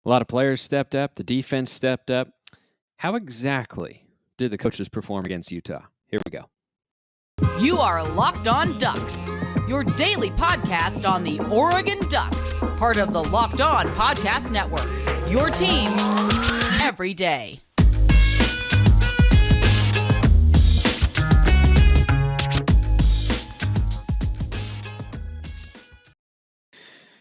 A lot of players stepped up. The defense stepped up. How exactly did the coaches perform against Utah? Here we go. You are Locked On Ducks, your daily podcast on the Oregon Ducks, part of the Locked On Podcast Network, your team every day.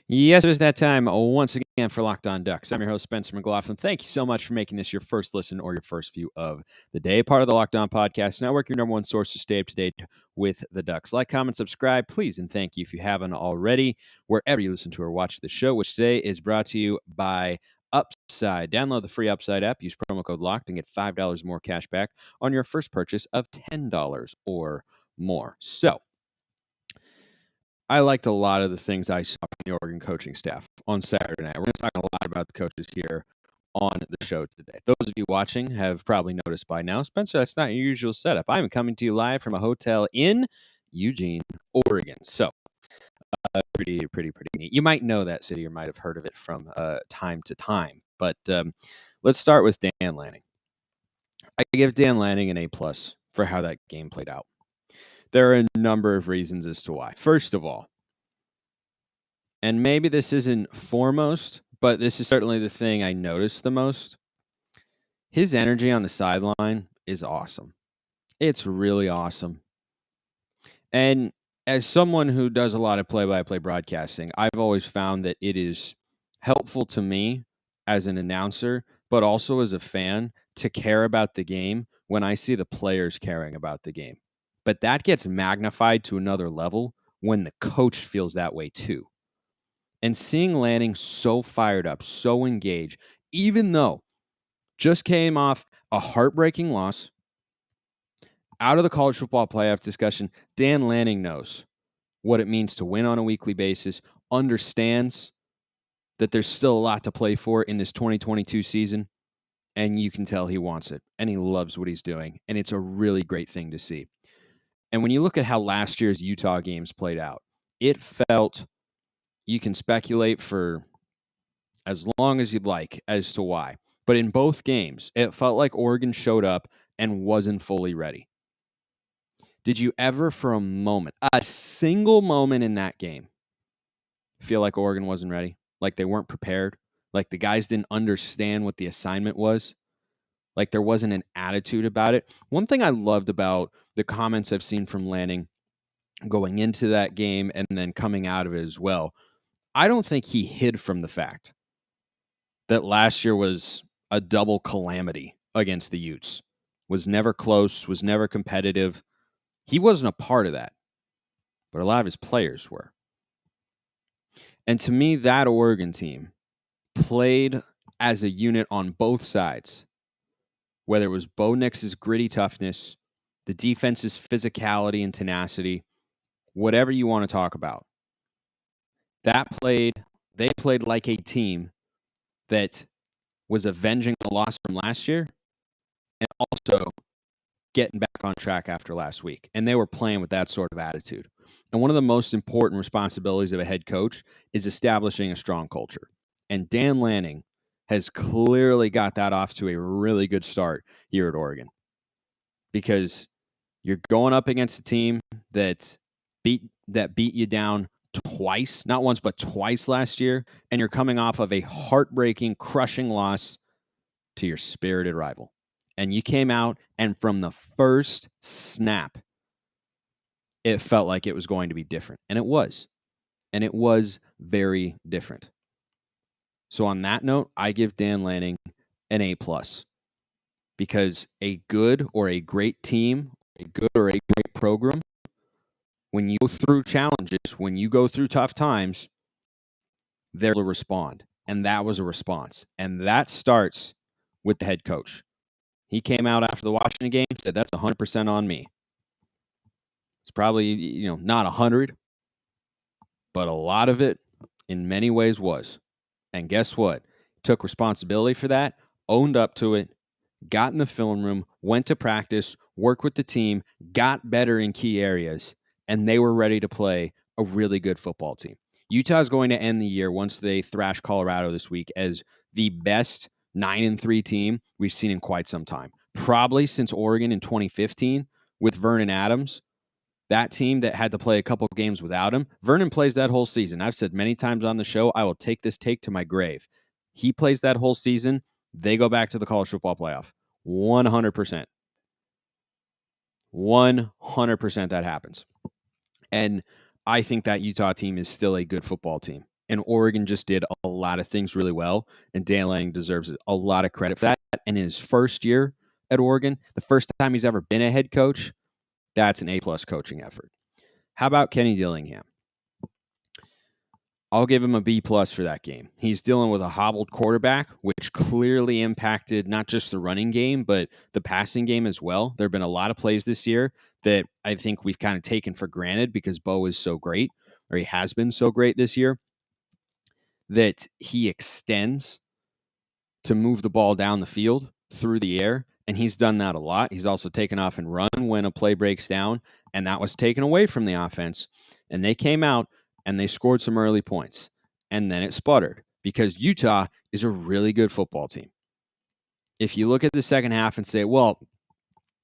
Yes, it is that time once again for Locked On Ducks. I'm your host, Spencer McLaughlin. Thank you so much for making this your first listen or your first view of the day. Part of the Locked On Podcast Network, your number one source to stay up to date with the Ducks. Like, comment, subscribe, please, and thank you if you haven't already, wherever you listen to or watch the show, which today is brought to you by Upside. Download the free Upside app, use promo code LOCKED, and get $5 more cash back on your first purchase of $10 or more. So, I liked a lot of the things I saw from the Oregon coaching staff on Saturday night. We're going to talk a lot about the coaches here on the show today. Those of you watching have probably noticed by now, Spencer, that's not your usual setup. I'm coming to you live from a hotel in Eugene, Oregon. So, pretty neat. You might know that city or might have heard of it from time to time. But let's start with Dan Lanning. I give Dan Lanning an A+ for how that game played out. There are a number of reasons as to why. First of all, and maybe this isn't foremost, but this is certainly the thing I noticed the most. His energy on the sideline is awesome. It's really awesome. And as someone who does a lot of play-by-play broadcasting, I've always found that it is helpful to me as an announcer, but also as a fan, to care about the game when I see the players caring about the game. But that gets magnified to another level when the coach feels that way too. And seeing Lanning so fired up, so engaged, even though just came off a heartbreaking loss, out of the college football playoff discussion, Dan Lanning knows what it means to win on a weekly basis, understands that there's still a lot to play for in this 2022 season, and you can tell he wants it, and he loves what he's doing, and it's a really great thing to see. And when you look at how last year's Utah games played out, it felt, you can speculate for as long as you'd like as to why. But in both games, it felt like Oregon showed up and wasn't fully ready. Did you ever for a moment, a single moment in that game, feel like Oregon wasn't ready? Like they weren't prepared? Like the guys didn't understand what the assignment was? Like there wasn't an attitude about it? One thing I loved about the comments I've seen from Lanning going into that game and then coming out of it as well, I don't think he hid from the fact that last year was a double calamity against the Utes. Was never close, was never competitive. He wasn't a part of that, but a lot of his players were. And to me, that Oregon team played as a unit on both sides, whether it was Bo Nix's gritty toughness, the defense's physicality and tenacity, whatever you want to talk about. They played like a team that was avenging the loss from last year and also getting back on track after last week. And they were playing with that sort of attitude. And one of the most important responsibilities of a head coach is establishing a strong culture. And Dan Lanning has clearly got that off to a really good start here at Oregon. Because you're going up against a team that beat you down twice, not once, but twice last year, and you're coming off of a heartbreaking, crushing loss to your spirited rival. And you came out, and from the first snap, it felt like it was going to be different. And it was. And it was very different. So on that note, I give Dan Lanning an A+. Because a good or a great team, a good or a great program, when you go through challenges, when you go through tough times, they'll respond. And that was a response. And that starts with the head coach. He came out after the Washington game, said that's 100% on me. It's probably, not 100, but a lot of it in many ways was. And guess what? Took responsibility for that, owned up to it, got in the film room, went to practice, worked with the team, got better in key areas, and they were ready to play a really good football team. Utah's going to end the year, once they thrash Colorado this week, as the best 9-3 team we've seen in quite some time. Probably since Oregon in 2015 with Vernon Adams, that team that had to play a couple games without him. Vernon plays that whole season. I've said many times on the show, I will take this take to my grave. He plays that whole season. They go back to the college football playoff. 100%. 100% that happens. And I think that Utah team is still a good football team. And Oregon just did a lot of things really well. And Dan Lanning deserves a lot of credit for that. And in his first year at Oregon, the first time he's ever been a head coach, that's an A-plus coaching effort. How about Kenny Dillingham? I'll give him a B-plus for that game. He's dealing with a hobbled quarterback, which clearly impacted not just the running game, but the passing game as well. There have been a lot of plays this year that I think we've kind of taken for granted because Bo is so great, or he has been so great this year, that he extends to move the ball down the field through the air, and he's done that a lot. He's also taken off and run when a play breaks down, and that was taken away from the offense, and they came out and they scored some early points, and then it sputtered because Utah is a really good football team. If you look at the second half and say, well,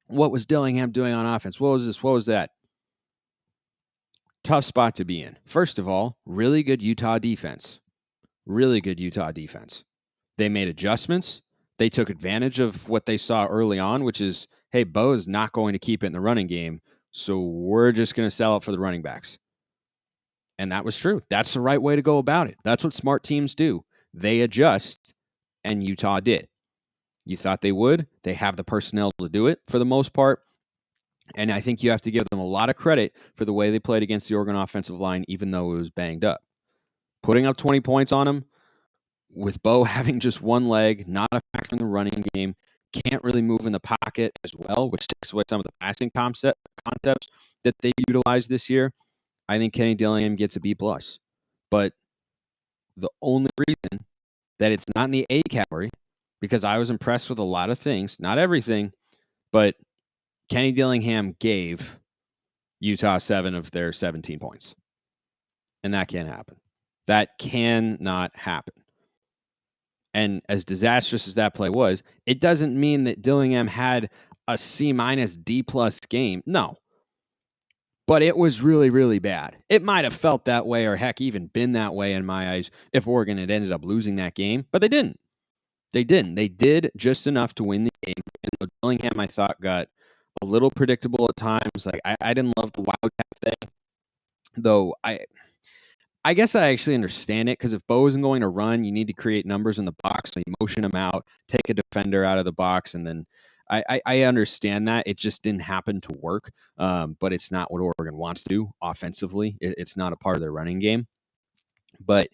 what was Dillingham doing on offense? What was this? What was that? Tough spot to be in. First of all, really good Utah defense. Really good Utah defense. They made adjustments. They took advantage of what they saw early on, which is, hey, Bo is not going to keep it in the running game, so we're just going to sell it for the running backs. And that was true. That's the right way to go about it. That's what smart teams do. They adjust, and Utah did. You thought they would. They have the personnel to do it for the most part. And I think you have to give them a lot of credit for the way they played against the Oregon offensive line, even though it was banged up. Putting up 20 points on them, with Bo having just one leg, not a factor in the running game, can't really move in the pocket as well, which takes away some of the passing concepts that they utilized this year. I think Kenny Dillingham gets a B+. But the only reason that it's not in the A category, because I was impressed with a lot of things, not everything, but Kenny Dillingham gave Utah 7 of their 17 points. And that can't happen. That cannot happen. And as disastrous as that play was, it doesn't mean that Dillingham had a C- D+ game. No. But it was really, really bad. It might have felt that way, or heck, even been that way in my eyes if Oregon had ended up losing that game. But they didn't. They didn't. They did just enough to win the game. And Dillingham, I thought, got a little predictable at times. Like I didn't love the wildcat thing, though. I guess I actually understand it, because if Bo isn't going to run, you need to create numbers in the box. So you motion him out, take a defender out of the box, and then I understand that. It just didn't happen to work. But it's not what Oregon wants to do offensively. It's not a part of their running game. But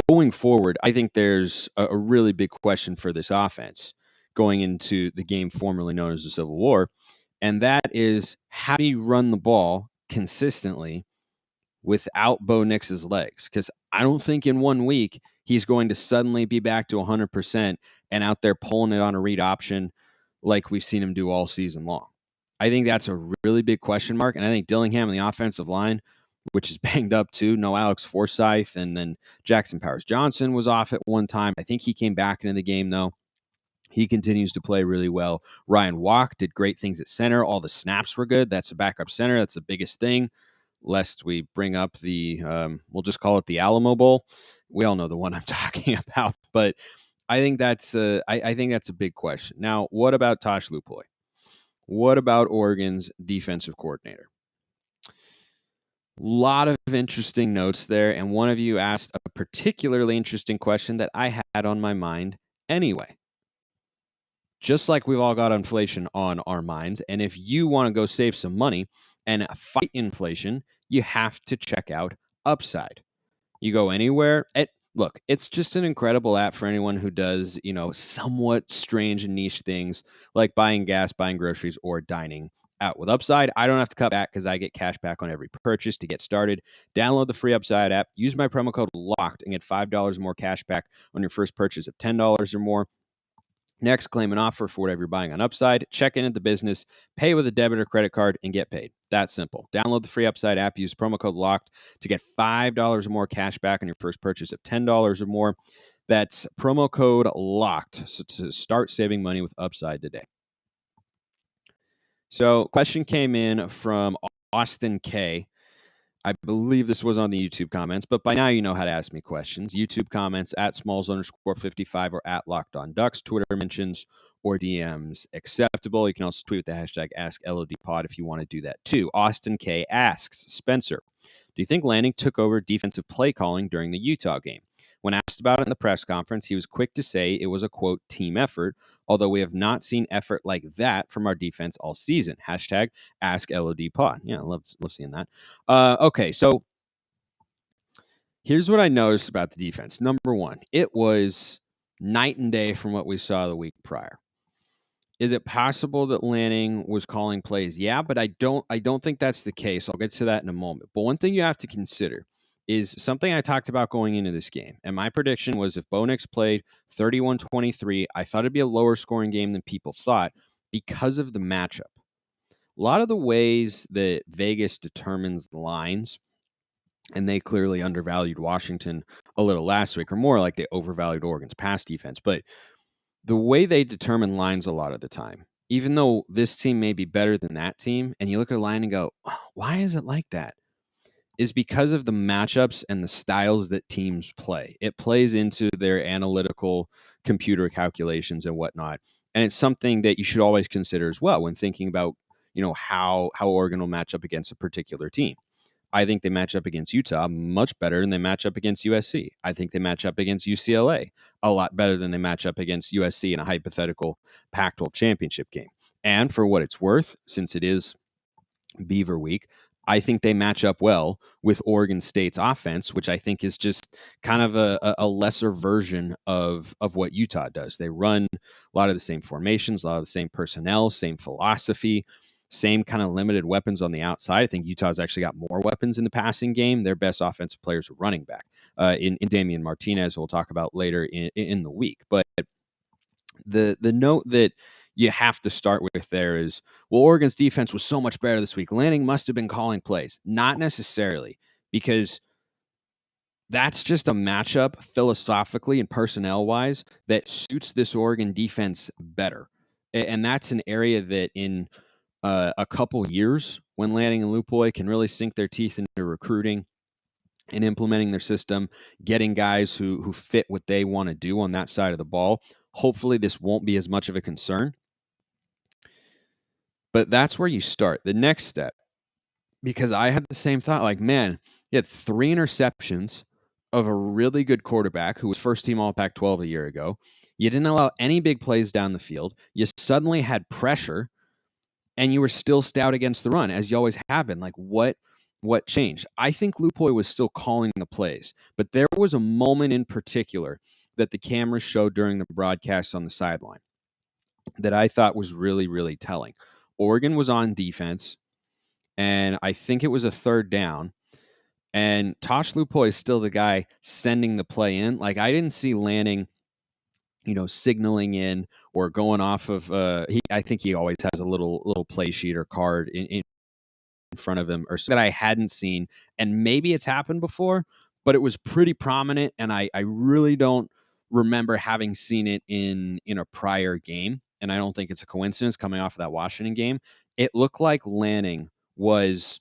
going forward, I think there's a really big question for this offense going into the game formerly known as the Civil War. And that is, how do you run the ball consistently without Bo Nix's legs? Because I don't think in 1 week he's going to suddenly be back to 100% and out there pulling it on a read option like we've seen him do all season long. I think that's a really big question mark. And I think Dillingham and the offensive line, which is banged up too, no Alex Forsyth, and then Jackson Powers-Johnson was off at one time. I think he came back into the game, though. He continues to play really well. Ryan Walk did great things at center. All the snaps were good. That's a backup center. That's the biggest thing. Lest we bring up the, we'll just call it the Alamo Bowl. We all know the one I'm talking about. But I think that's I think that's a big question. Now, what about Tosh Lupoy? What about Oregon's defensive coordinator? A lot of interesting notes there, and one of you asked a particularly interesting question that I had on my mind anyway. Just like we've all got inflation on our minds, and if you want to go save some money and fight inflation, you have to check out Upside. You go anywhere. Look, it's just an incredible app for anyone who does, somewhat strange and niche things like buying gas, buying groceries, or dining out. With Upside, I don't have to cut back because I get cash back on every purchase. To get started, download the free Upside app, use my promo code LOCKED, and get $5 more cash back on your first purchase of $10 or more. Next, claim an offer for whatever you're buying on Upside. Check in at the business, pay with a debit or credit card, and get paid. That simple. Download the free Upside app. Use promo code LOCKED to get $5 or more cash back on your first purchase of $10 or more. That's promo code LOCKED to start saving money with Upside today. So, question came in from Austin K. I believe this was on the YouTube comments, but by now you know how to ask me questions. YouTube comments at smalls_55 or at Locked On Ducks. Twitter mentions or DMs acceptable. You can also tweet with the hashtag AskLODPod if you want to do that too. Austin K asks, Spencer, do you think Lanning took over defensive play calling during the Utah game? When asked about it in the press conference, he was quick to say it was a, quote, team effort, although we have not seen effort like that from our defense all season. Hashtag AskLODPod. Yeah, I love seeing that. Okay, so here's what I noticed about the defense. Number one, it was night and day from what we saw the week prior. Is it possible that Lanning was calling plays? Yeah, but I don't think that's the case. I'll get to that in a moment. But one thing you have to consider is something I talked about going into this game. And my prediction was if Bo Nix played 31-23, I thought it'd be a lower scoring game than people thought because of the matchup. A lot of the ways that Vegas determines the lines, and they clearly undervalued Washington a little last week, or more like they overvalued Oregon's pass defense. But the way they determine lines a lot of the time, even though this team may be better than that team, and you look at a line and go, oh, why is it like that? Is because of the matchups and the styles that teams play. It plays into their analytical computer calculations and whatnot. And it's something that you should always consider as well when thinking about, how Oregon will match up against a particular team. I think they match up against Utah much better than they match up against USC. I think they match up against UCLA a lot better than they match up against USC in a hypothetical Pac-12 championship game. And for what it's worth, since it is Beaver Week, I think they match up well with Oregon State's offense, which I think is just kind of a lesser version of what Utah does. They run a lot of the same formations, a lot of the same personnel, same philosophy, same kind of limited weapons on the outside. I think Utah's actually got more weapons in the passing game. Their best offensive players are running back in Damian Martinez, who we'll talk about later in the week. But the note that you have to start with there is, well, Oregon's defense was so much better this week. Lanning must have been calling plays. Not necessarily, because that's just a matchup philosophically and personnel-wise that suits this Oregon defense better. And that's an area that in a couple years, when Lanning and Lupoy can really sink their teeth into recruiting and implementing their system, getting guys who fit what they want to do on that side of the ball, hopefully this won't be as much of a concern. But that's where you start. The next step, because I had the same thought, like, man, you had 3 interceptions of a really good quarterback who was first team All Pac-12 a year ago. You didn't allow any big plays down the field. You suddenly had pressure, and you were still stout against the run, as you always have been. Like, what changed? I think Lupoy was still calling the plays, but there was a moment in particular that the cameras showed during the broadcast on the sideline that I thought was really, really telling. Oregon was on defense, and I think it was a 3rd down, and Tosh Lupoy is still the guy sending the play in. Like, I didn't see Lanning, signaling in or going off of. I think he always has a little play sheet or card in front of him, or so that I hadn't seen. And maybe it's happened before, but it was pretty prominent, and I really don't remember having seen it in a prior game. And I don't think it's a coincidence coming off of that Washington game. It looked like Lanning was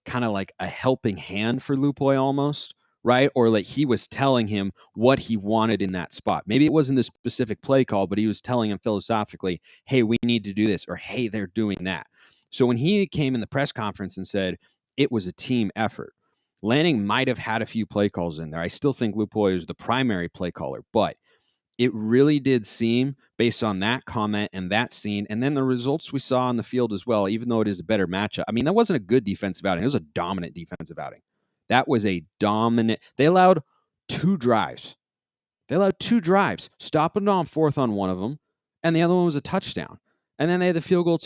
kind of like a helping hand for Lupoy almost, right? Or like he was telling him what he wanted in that spot. Maybe it wasn't the specific play call, but he was telling him philosophically, hey, we need to do this, or hey, they're doing that. So when he came in the press conference and said it was a team effort, Lanning might have had a few play calls in there. I still think Lupoy was the primary play caller, but it really did seem, based on that comment and that scene, and then the results we saw on the field as well, even though it is a better matchup. I mean, that wasn't a good defensive outing. It was a dominant defensive outing. That was a dominant. They allowed 2 drives. Stopping on 4th on one of them, and the other one was a touchdown. And then they had the field goal.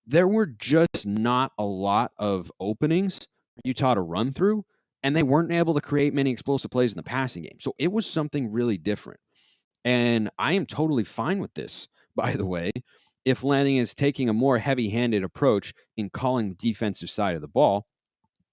There were just not a lot of openings for Utah to run through, and they weren't able to create many explosive plays in the passing game. So it was something really different. And I am totally fine with this, by the way. if Lanning is taking a more heavy-handed approach in calling the defensive side of the ball,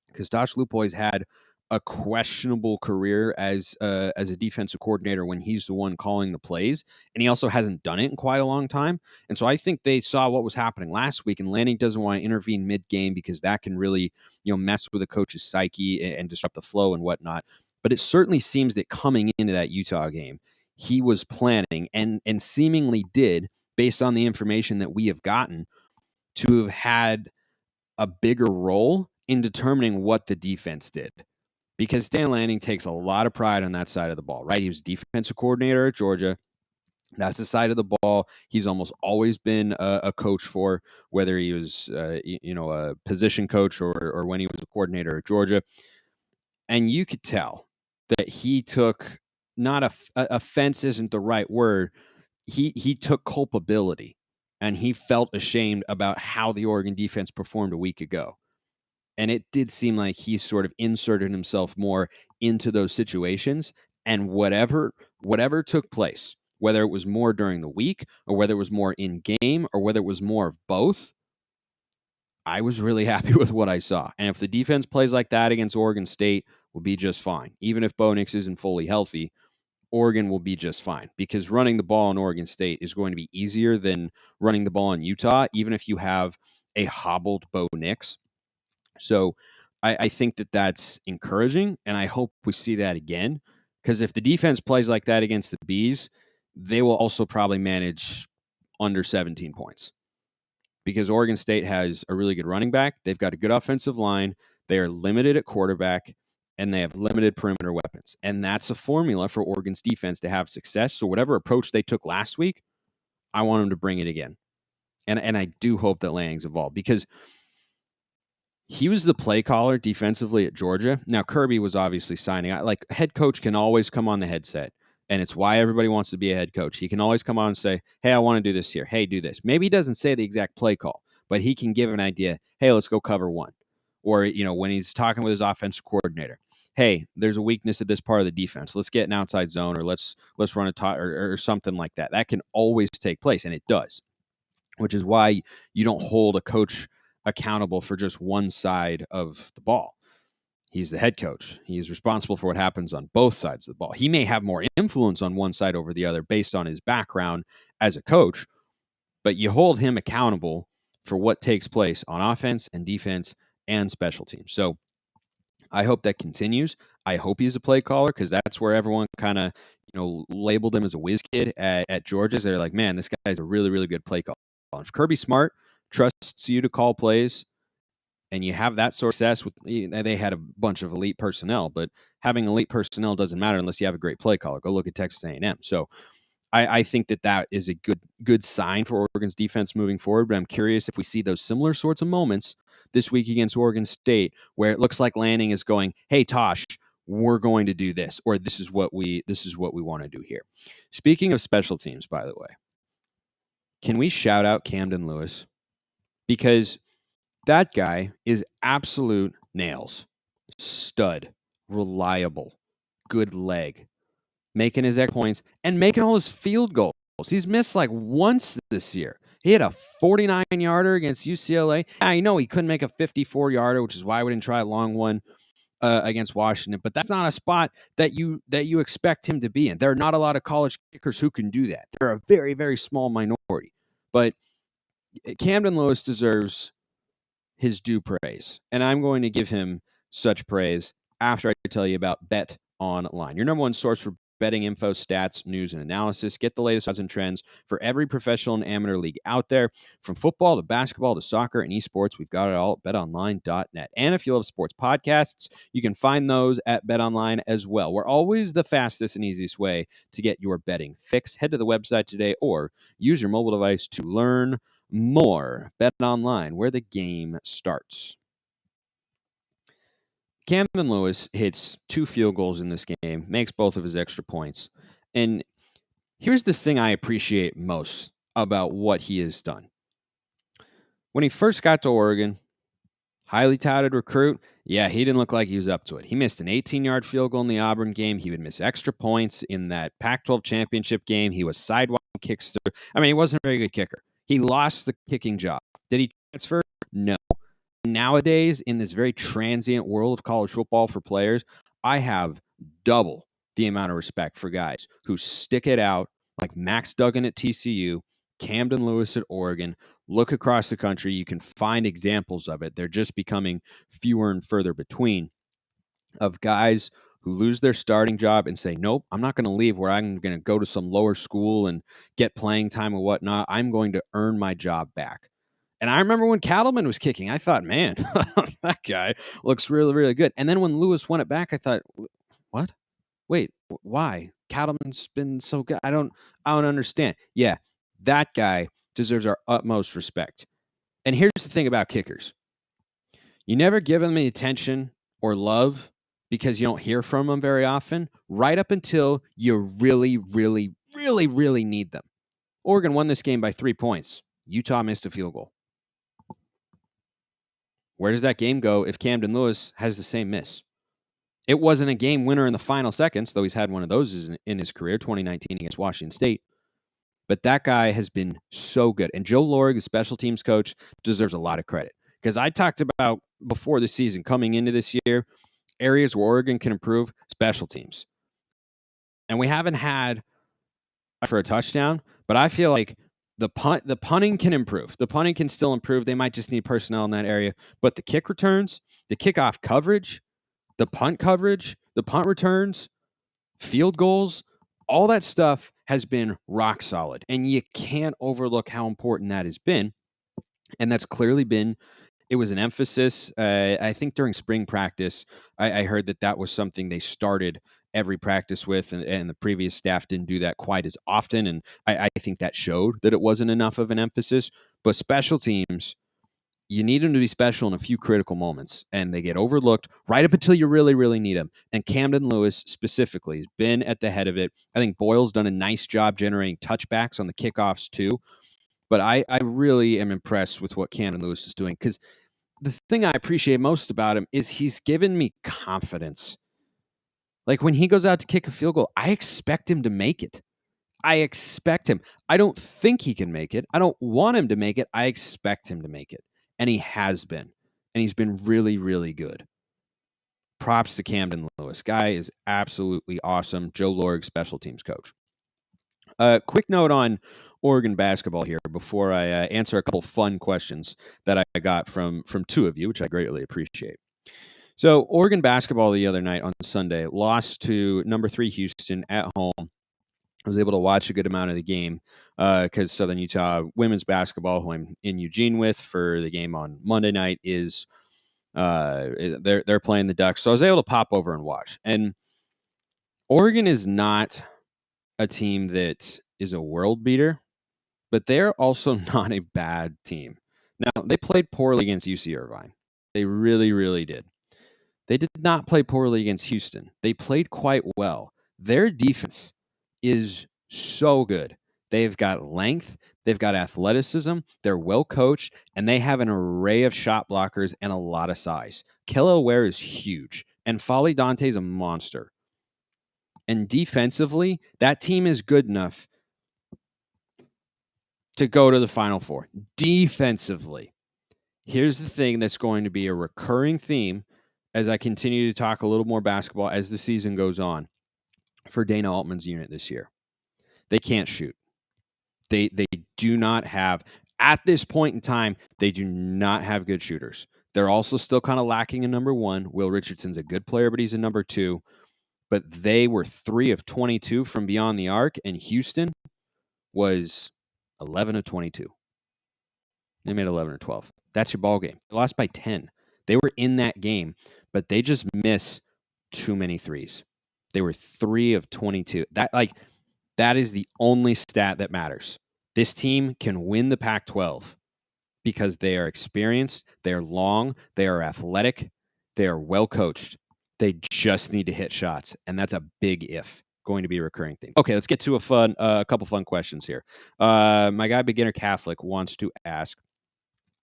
because Josh Lupoy's had a questionable career as a defensive coordinator when he's the one calling the plays, and he also hasn't done it in quite a long time. And so I think they saw what was happening last week, and Lanning doesn't want to intervene mid-game because that can really, mess with a coach's psyche and disrupt the flow and whatnot. But it certainly seems that coming into that Utah game, he was planning and seemingly did, based on the information that we have gotten, to have had a bigger role in determining what the defense did. Because Dan Lanning takes a lot of pride on that side of the ball, right? He was defensive coordinator at Georgia. That's the side of the ball he's almost always been a coach for, whether he was, a position coach or when he was a coordinator at Georgia. And you could tell that he took, not offense isn't the right word, he took culpability, and he felt ashamed about how the Oregon defense performed a week ago. And it did seem like he sort of inserted himself more into those situations. And whatever took place, whether it was more during the week or whether it was more in game or whether it was more of both, I was really happy with what I saw. And if the defense plays like that against Oregon State, we'll be just fine. Even if Bo Nix isn't fully healthy, Oregon will be just fine, because running the ball in Oregon State is going to be easier than running the ball in Utah, even if you have a hobbled Bo Nix. So I think that that's encouraging, and I hope we see that again, because if the defense plays like that against the Bees, they will also probably manage under 17 points, because Oregon State has a really good running back. They've got a good offensive line. They are limited at quarterback, and they have limited perimeter weapons. And that's a formula for Oregon's defense to have success. So whatever approach they took last week, I want them to bring it again. And I do hope that Lanning's involved, because he was the play caller defensively at Georgia. Now, Kirby was obviously signing out. Like, head coach can always come on the headset, and it's why everybody wants to be a head coach. He can always come on and say, hey, I want to do this here. Hey, do this. Maybe he doesn't say the exact play call, but he can give an idea. Hey, let's go cover one. Or, when he's talking with his offensive coordinator, hey, there's a weakness at this part of the defense. Let's get an outside zone, or let's run a or something like that. That can always take place, and it does, which is why you don't hold a coach accountable for just one side of the ball. He's the head coach. He is responsible for what happens on both sides of the ball. He may have more influence on one side over the other based on his background as a coach, but you hold him accountable for what takes place on offense and defense and special teams. So I hope that continues. I hope he's a play caller, because that's where everyone kind of, labeled him as a whiz kid at Georgia. They're like, man, this guy's a really, really good play caller. If Kirby Smart trusts you to call plays, and you have that sort of success with, they had a bunch of elite personnel, but having elite personnel doesn't matter unless you have a great play caller. Go look at Texas A&M. So I think that is a good sign for Oregon's defense moving forward. But I'm curious if we see those similar sorts of moments this week against Oregon State, where it looks like Lanning is going, hey, Tosh, we're going to do this, or this is what we want to do here. Speaking of special teams, by the way, can we shout out Camden Lewis? Because that guy is absolute nails. Stud. Reliable. Good leg. Making his extra points and making all his field goals. He's missed like once this year. He had a 49-yarder against UCLA. I know he couldn't make a 54-yarder, which is why we didn't try a long one against Washington. But that's not a spot that you expect him to be in. There are not a lot of college kickers who can do that. They're a very, very small minority. But Camden Lewis deserves his due praise, and I'm going to give him such praise after I tell you about Bet Online, your number one source for betting info, stats, news, and analysis. Get the latest odds and trends for every professional and amateur league out there. From football to basketball to soccer and esports, we've got it all at betonline.net. And if you love sports podcasts, you can find those at BetOnline as well. We're always the fastest and easiest way to get your betting fix. Head to the website today or use your mobile device to learn more. Bet Online, where the game starts. Camden Lewis hits 2 field goals in this game, makes both of his extra points. And here's the thing I appreciate most about what he has done. When he first got to Oregon, highly touted recruit, yeah, he didn't look like he was up to it. He missed an 18-yard field goal in the Auburn game. He would miss extra points in that Pac-12 championship game. He was sidewalk kicks through. I mean, he wasn't a very good kicker. He lost the kicking job. Did he transfer? No. Nowadays, in this very transient world of college football for players, I have double the amount of respect for guys who stick it out, like Max Duggan at TCU, Camden Lewis at Oregon. Look across the country. You can find examples of it. They're just becoming fewer and further between, of guys who lose their starting job and say, nope, I'm not going to leave where I'm going to go to some lower school and get playing time or whatnot. I'm going to earn my job back. And I remember when Cattleman was kicking, I thought, man, that guy looks really, really good. And then when Lewis won it back, I thought, what? Wait, why? Cattleman's been so good. I don't understand. Yeah, that guy deserves our utmost respect. And here's the thing about kickers. You never give them the attention or love because you don't hear from them very often, right up until you really, really, really, really need them. Oregon won this game by 3 points. Utah missed a field goal. Where does that game go if Camden Lewis has the same miss? It wasn't a game winner in the final seconds, though he's had one of those in his career, 2019 against Washington State. But that guy has been so good. And Joe Lorig, the special teams coach, deserves a lot of credit. Because I talked about before the season, coming into this year, areas where Oregon can improve, special teams. And we haven't had for a touchdown, but I feel like the punting can improve. The punting can still improve. They might just need personnel in that area. But the kick returns, the kickoff coverage, the punt coverage, the punt returns, field goals, all that stuff has been rock solid. And you can't overlook how important that has been. And that's clearly been, it was an emphasis. I think during spring practice, I heard that was something they started every practice with, and the previous staff didn't do that quite as often. And I think that showed that it wasn't enough of an emphasis. But special teams, you need them to be special in a few critical moments, and they get overlooked right up until you really, really need them. And Camden Lewis specifically has been at the head of it. I think Boyle's done a nice job generating touchbacks on the kickoffs too. But I really am impressed with what Camden Lewis is doing, because the thing I appreciate most about him is he's given me confidence. Like when he goes out to kick a field goal, I expect him to make it. I expect him. I don't think he can make it. I don't want him to make it. I expect him to make it. And he has been. And he's been really, really good. Props to Camden Lewis. Guy is absolutely awesome. Joe Lorig, special teams coach. Quick note on Oregon basketball here before I answer a couple fun questions that I got from two of you, which I greatly appreciate. So Oregon basketball the other night on Sunday lost to number 3 Houston at home. I was able to watch a good amount of the game because Southern Utah women's basketball, who I'm in Eugene with for the game on Monday night, is they're playing the Ducks. So I was able to pop over and watch. And Oregon is not a team that is a world beater, but they're also not a bad team. Now, they played poorly against UC Irvine. They really, really did. They did not play poorly against Houston. They played quite well. Their defense is so good. They've got length. They've got athleticism. They're well coached, and they have an array of shot blockers and a lot of size. Kello Ware is huge, and Folly Dante is a monster. And defensively, that team is good enough to go to the Final Four. Defensively, here's the thing that's going to be a recurring theme as I continue to talk a little more basketball as the season goes on for Dana Altman's unit this year. They can't shoot. They do not have, at this point in time, they do not have good shooters. They're also still kind of lacking a number 1. Will Richardson's a good player, but he's a number 2. But they were 3 of 22 from beyond the arc, and Houston was 11 of 22. They made 11 or 12. That's your ball game. They lost by 10. They were in that game, but they just miss too many threes. They were 3 of 22. That is the only stat that matters. This team can win the Pac-12 because they are experienced, they are long, they are athletic, they are well coached. They just need to hit shots, and that's a big if. Going to be a recurring theme. Okay, let's get to a couple fun questions here. My guy Beginner Catholic wants to ask,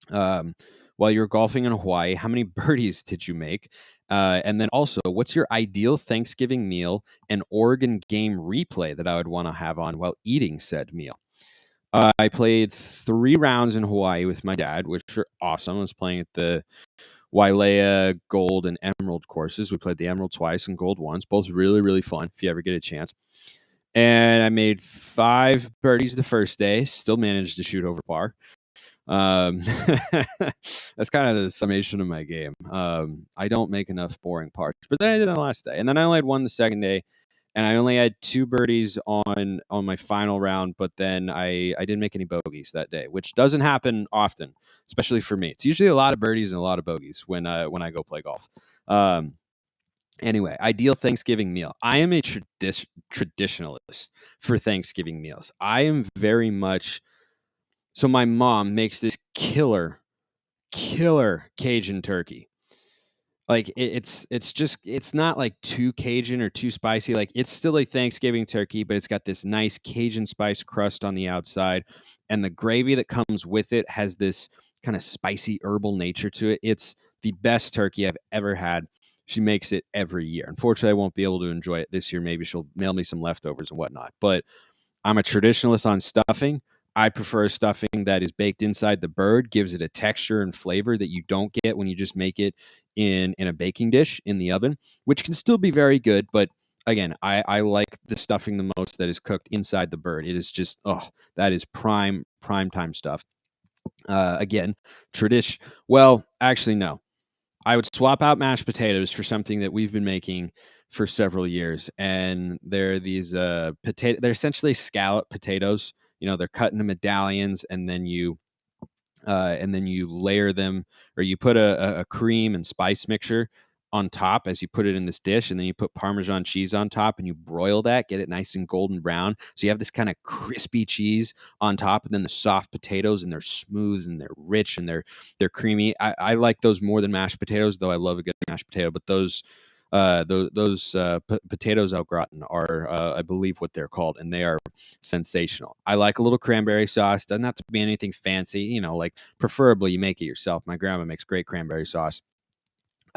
while you were golfing in Hawaii, how many birdies did you make? And then also, what's your ideal Thanksgiving meal and Oregon game replay that I would want to have on while eating said meal? I played 3 rounds in Hawaii with my dad, which were awesome. I was playing at the Wailea Gold and Emerald courses. We played the Emerald twice and Gold once, both really, really fun if you ever get a chance. And I made 5 birdies the first day, still managed to shoot over par. That's kind of the summation of my game. I don't make enough boring pars, but then I did on the last day. And then I only had 1 the second day. And I only had 2 birdies on my final round, but then I didn't make any bogeys that day, which doesn't happen often, especially for me. It's usually a lot of birdies and a lot of bogeys when I go play golf. Anyway, ideal Thanksgiving meal. I am a traditionalist for Thanksgiving meals. I am very much so. My mom makes this killer Cajun turkey. Like it's not like too Cajun or too spicy. Like it's still a Thanksgiving turkey, but it's got this nice Cajun spice crust on the outside, and the gravy that comes with it has this kind of spicy herbal nature to it. It's the best turkey I've ever had. She makes it every year. Unfortunately, I won't be able to enjoy it this year. Maybe she'll mail me some leftovers and whatnot. But I'm a traditionalist on stuffing. I prefer stuffing that is baked inside the bird, gives it a texture and flavor that you don't get when you just make it in a baking dish in the oven, which can still be very good. But again, I like the stuffing the most that is cooked inside the bird. It is just, that is prime time stuff. Again, tradition. Well, actually, no. I would swap out mashed potatoes for something that we've been making for several years, and they're these potato. They're essentially scallop potatoes. They're cut into medallions, and then you layer them, or you put a cream and spice mixture on top as you put it in this dish, and then you put Parmesan cheese on top, and you broil that, get it nice and golden brown. So you have this kind of crispy cheese on top, and then the soft potatoes, and they're smooth and they're rich and they're creamy. I like those more than mashed potatoes, though I love a good mashed potato. But those potatoes au gratin are, I believe, what they're called, and they are sensational. I like a little cranberry sauce. Doesn't have to be anything fancy, like preferably you make it yourself. My grandma makes great cranberry sauce.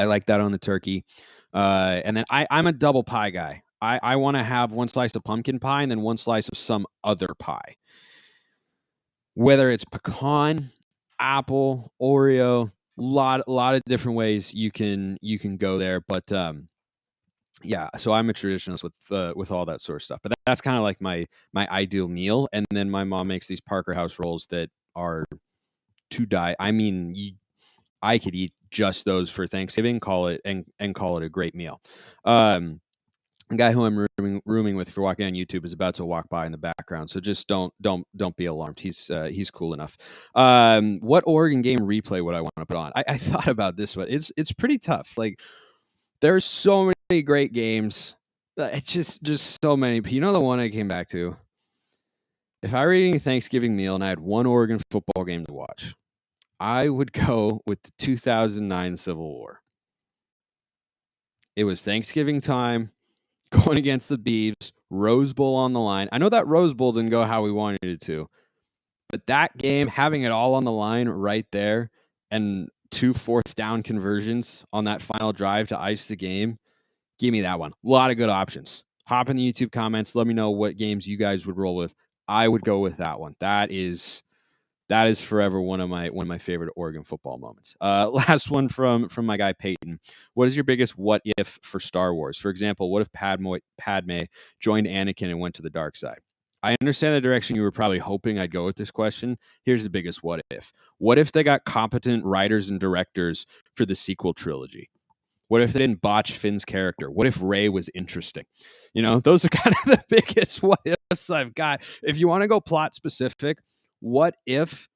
I like that on the turkey. And then I'm a double pie guy. I want to have 1 slice of pumpkin pie and then 1 slice of some other pie. Whether it's pecan, apple, Oreo, lot of different ways you can go there. But yeah, so I'm a traditionalist with all that sort of stuff. But that's kind of like my ideal meal. And then my mom makes these Parker House rolls that are to die. I mean, I could eat just those for Thanksgiving, call it a great meal. The guy who I'm rooming with, if you're walking on YouTube, is about to walk by in the background. So just don't be alarmed. He's cool enough. What Oregon game replay would I want to put on? I thought about this one. It's pretty tough. Like there's so many great games. It's just so many. But the one I came back to? If I were eating a Thanksgiving meal and I had one Oregon football game to watch, I would go with the 2009 Civil War. It was Thanksgiving time, going against the Beavs, Rose Bowl on the line. I know that Rose Bowl didn't go how we wanted it to, but that game, having it all on the line right there, and 2 fourth down conversions on that final drive to ice the game, give me that one. A lot of good options. Hop in the YouTube comments. Let me know what games you guys would roll with. I would go with that one. That is forever one of my favorite Oregon football moments. Last one from my guy Peyton. What is your biggest what if for Star Wars? For example, what if Padme joined Anakin and went to the dark side? I understand the direction you were probably hoping I'd go with this question. Here's the biggest what if. What if they got competent writers and directors for the sequel trilogy? What if they didn't botch Finn's character? What if Rey was interesting? Those are kind of the biggest what ifs I've got. If you want to go plot specific, what if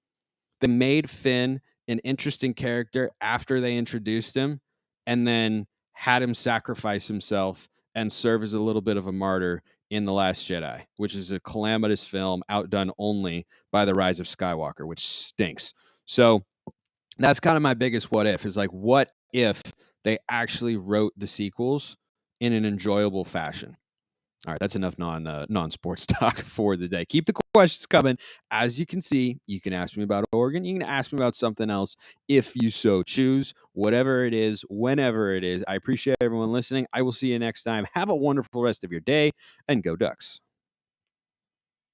they made Finn an interesting character after they introduced him and then had him sacrifice himself and serve as a little bit of a martyr in The Last Jedi, which is a calamitous film outdone only by The Rise of Skywalker, which stinks. So that's kind of my biggest what if, is like, what if they actually wrote the sequels in an enjoyable fashion? All right, that's enough non-sports talk for the day. Keep the questions coming. As you can see, you can ask me about Oregon. You can ask me about something else if you so choose, whatever it is, whenever it is. I appreciate everyone listening. I will see you next time. Have a wonderful rest of your day, and go Ducks.